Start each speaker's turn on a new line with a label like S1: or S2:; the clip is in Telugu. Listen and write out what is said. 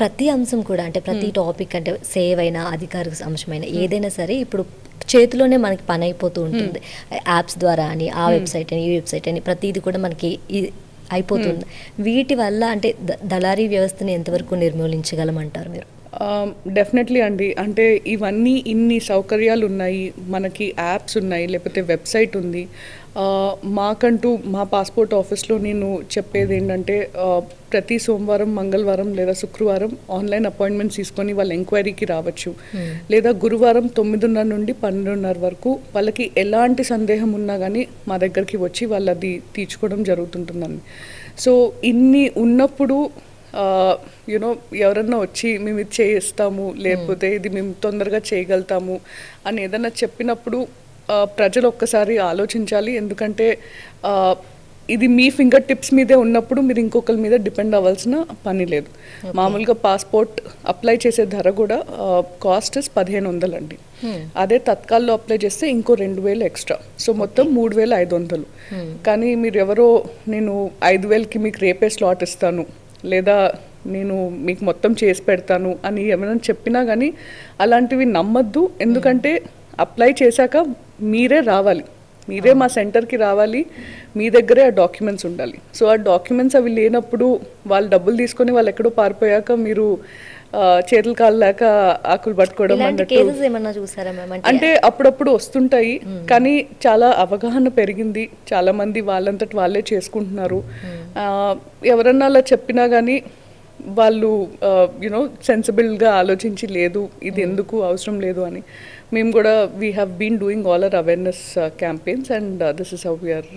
S1: ప్రతి అంశం కూడా అంటే ప్రతి టాపిక్ అంటే సేవ్ అయినా అధికారిక అంశమైన ఏదైనా సరే ఇప్పుడు చేతిలోనే మనకి పని అయిపోతూ ఉంటుంది. యాప్స్ ద్వారా అని ఆ వెబ్సైట్ అని ఈ వెబ్సైట్ అని ప్రతిది కూడా మనకి అయిపోతుంది. వీటి వల్ల అంటే దళారీ వ్యవస్థని ఎంతవరకు నిర్మూలించగలమంటారు మీరు?
S2: డెఫినెట్లీ అండి. అంటే ఇవన్నీ ఇన్ని సౌకర్యాలు ఉన్నాయి, మనకి యాప్స్ ఉన్నాయి, లేకపోతే వెబ్సైట్ ఉంది. మాకంటూ మా పాస్పోర్ట్ ఆఫీస్లో నేను చెప్పేది ఏంటంటే ప్రతి సోమవారం, మంగళవారం లేదా శుక్రవారం ఆన్లైన్ అపాయింట్మెంట్స్ తీసుకొని వాళ్ళ ఎంక్వైరీకి రావచ్చు. లేదా గురువారం 9:30 నుండి 12:30 వరకు వాళ్ళకి ఎలాంటి సందేహం ఉన్నా కానీ మా దగ్గరికి వచ్చి వాళ్ళది తీర్చుకోవడం జరుగుతుంటుందండి. సో ఇన్ని ఉన్నప్పుడు యూనో ఎవరన్నా వచ్చి మేము ఇది చేయిస్తాము, లేకపోతే ఇది మేము తొందరగా చేయగలుగుతాము అని ఏదన్నా చెప్పినప్పుడు ప్రజలు ఒక్కసారి ఆలోచించాలి. ఎందుకంటే ఇది మీ ఫింగర్ టిప్స్ మీదే ఉన్నప్పుడు మీరు ఇంకొకరి మీద డిపెండ్ అవ్వాల్సిన పని లేదు. మామూలుగా పాస్పోర్ట్ అప్లై చేసే ధర కూడా కాస్ట్ 1500 అండి. అదే తత్కాల్లో అప్లై చేస్తే ఇంకో 2000 ఎక్స్ట్రా. సో మొత్తం 3500. కానీ మీరు ఎవరో నేను 5000కి మీకు రేపే స్లాట్ ఇస్తాను లేదా నేను మీకు మొత్తం చేసి పెడతాను అని ఏమైనా చెప్పినా కానీ అలాంటివి నమ్మద్దు. ఎందుకంటే అప్లై చేశాక మీరే రావాలి, మీరే మా సెంటర్కి రావాలి, మీ దగ్గరే ఆ డాక్యుమెంట్స్ ఉండాలి. సో ఆ డాక్యుమెంట్స్ అవి లేనప్పుడు వాళ్ళు డబ్బులు తీసుకొని వాళ్ళు ఎక్కడో పారిపోయాక మీరు చేతులు కాళ్ళు లేక ఆకులు పట్టుకోవడం అంటే అప్పుడప్పుడు వస్తుంటాయి. కానీ చాలా అవగాహన పెరిగింది, చాలా మంది వాళ్ళంతటి వాళ్ళే చేసుకుంటున్నారు. ఎవరన్నా అలా చెప్పినా కానీ వాళ్ళు యునో సెన్సిబుల్గా ఆలోచించి లేదు ఇది ఎందుకు అవసరం లేదు అని. మేము కూడా we have been doing all our awareness campaigns and this is how we are